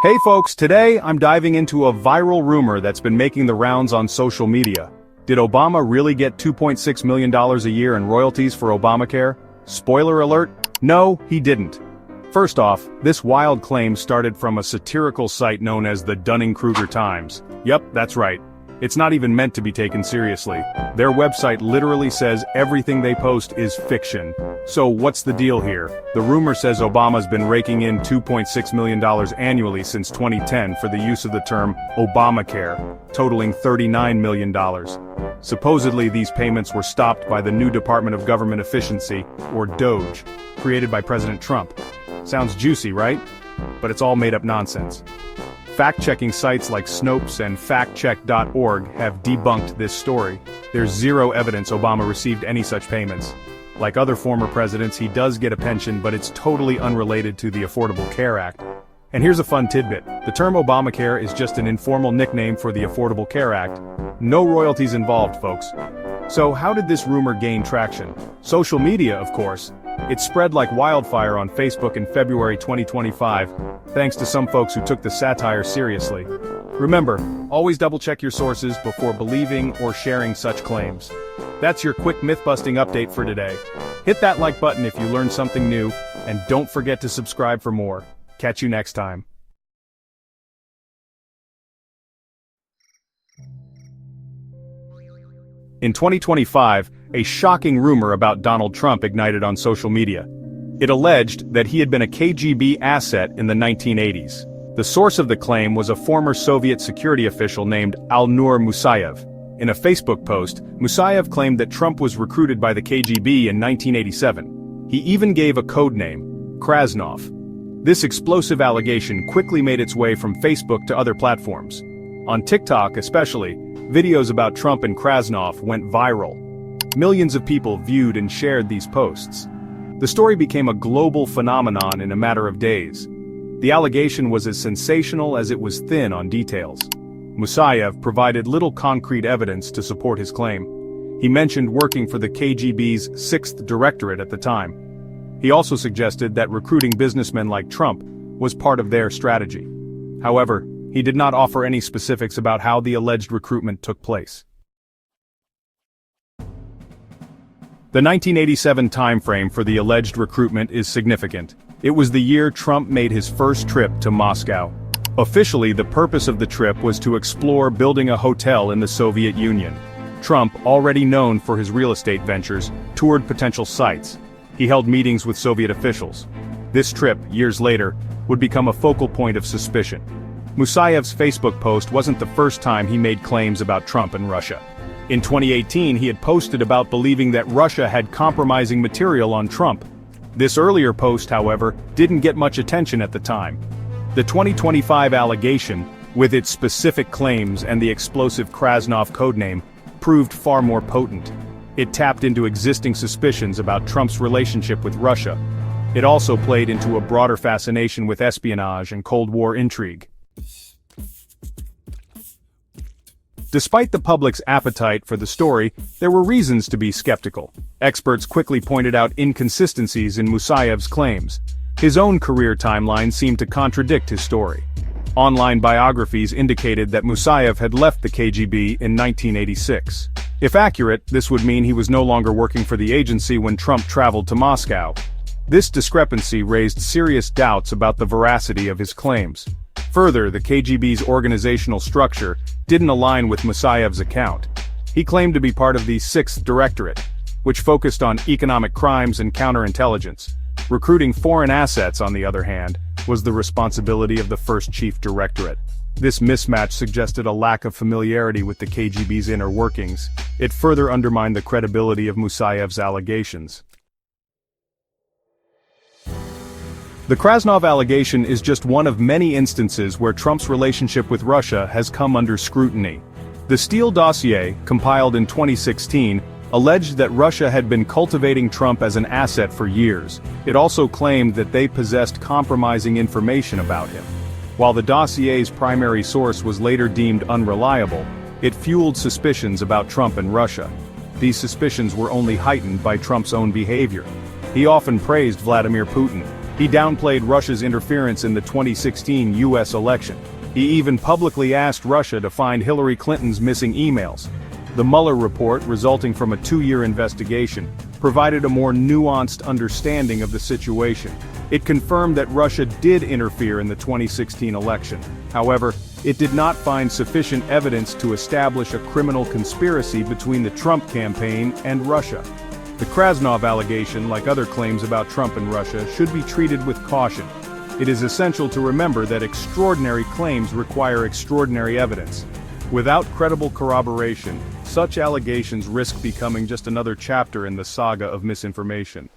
Hey folks, today I'm diving into a viral rumor that's been making the rounds on social media. Did Obama really get $2.6 million a year in royalties for Obamacare? Spoiler alert, no, he didn't. First off, this wild claim started from a satirical site known as the Dunning-Kruger Times. Yup, that's right. It's not even meant to be taken seriously. Their website literally says everything they post is fiction. So what's the deal here? The rumor says Obama's been raking in $2.6 million annually since 2010 for the use of the term Obamacare, totaling $39 million. Supposedly these payments were stopped by the new Department of Government Efficiency, or DOGE, created by President Trump. Sounds juicy, right? But it's all made-up nonsense. Fact-checking sites like Snopes and factcheck.org have debunked this story. There's zero evidence Obama received any such payments. Like other former presidents, he does get a pension, but it's totally unrelated to the Affordable Care Act. And here's a fun tidbit. The term Obamacare is just an informal nickname for the Affordable Care Act. No royalties involved, folks. So how did this rumor gain traction? Social media, of course. It spread like wildfire on Facebook in February 2025, thanks to some folks who took the satire seriously. Remember, always double-check your sources before believing or sharing such claims. That's your quick myth-busting update for today. Hit that like button if you learned something new, and don't forget to subscribe for more. Catch you next time. In 2025, a shocking rumor about Donald Trump ignited on social media. It alleged that he had been a KGB asset in the 1980s. The source of the claim was a former Soviet security official named Alnur Musayev. In a Facebook post, Musayev claimed that Trump was recruited by the KGB in 1987. He even gave a code name, Krasnov. This explosive allegation quickly made its way from Facebook to other platforms. On TikTok especially, videos about Trump and Krasnov went viral. Millions of people viewed and shared these posts. The story became a global phenomenon in a matter of days. The allegation was as sensational as it was thin on details. Musayev provided little concrete evidence to support his claim. He mentioned working for the KGB's 6th Directorate at the time. He also suggested that recruiting businessmen like Trump was part of their strategy. However, he did not offer any specifics about how the alleged recruitment took place. The 1987 timeframe for the alleged recruitment is significant. It was the year Trump made his first trip to Moscow. Officially, the purpose of the trip was to explore building a hotel in the Soviet Union. Trump, already known for his real estate ventures, toured potential sites. He held meetings with Soviet officials. This trip, years later, would become a focal point of suspicion. Musayev's Facebook post wasn't the first time he made claims about Trump and Russia. In 2018, he had posted about believing that Russia had compromising material on Trump. This earlier post, however, didn't get much attention at the time. The 2025 allegation, with its specific claims and the explosive Krasnov codename, proved far more potent. It tapped into existing suspicions about Trump's relationship with Russia. It also played into a broader fascination with espionage and Cold War intrigue. Despite the public's appetite for the story, there were reasons to be skeptical. Experts quickly pointed out inconsistencies in Musayev's claims. His own career timeline seemed to contradict his story. Online biographies indicated that Musayev had left the KGB in 1986. If accurate, this would mean he was no longer working for the agency when Trump traveled to Moscow. This discrepancy raised serious doubts about the veracity of his claims. Further, the KGB's organizational structure didn't align with Musayev's account. He claimed to be part of the 6th Directorate, which focused on economic crimes and counterintelligence. Recruiting foreign assets, on the other hand, was the responsibility of the 1st Chief Directorate. This mismatch suggested a lack of familiarity with the KGB's inner workings. It further undermined the credibility of Musayev's allegations. The Krasnov allegation is just one of many instances where Trump's relationship with Russia has come under scrutiny. The Steele dossier, compiled in 2016, alleged that Russia had been cultivating Trump as an asset for years. It also claimed that they possessed compromising information about him. While the dossier's primary source was later deemed unreliable, it fueled suspicions about Trump and Russia. These suspicions were only heightened by Trump's own behavior. He often praised Vladimir Putin, He downplayed Russia's interference in the 2016 US election. He even publicly asked Russia to find Hillary Clinton's missing emails. The Mueller report, resulting from a 2-year investigation, provided a more nuanced understanding of the situation. It confirmed that Russia did interfere in the 2016 election. However, it did not find sufficient evidence to establish a criminal conspiracy between the Trump campaign and Russia. The Krasnov allegation, like other claims about Trump and Russia, should be treated with caution. It is essential to remember that extraordinary claims require extraordinary evidence. Without credible corroboration, such allegations risk becoming just another chapter in the saga of misinformation.